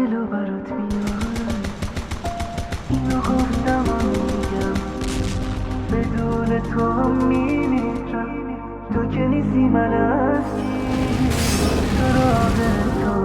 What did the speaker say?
دلو برات میارم، اینو گفتم و میگم، بدون تو هم میمیرم. تو که نیستی من هستی، سراغ تو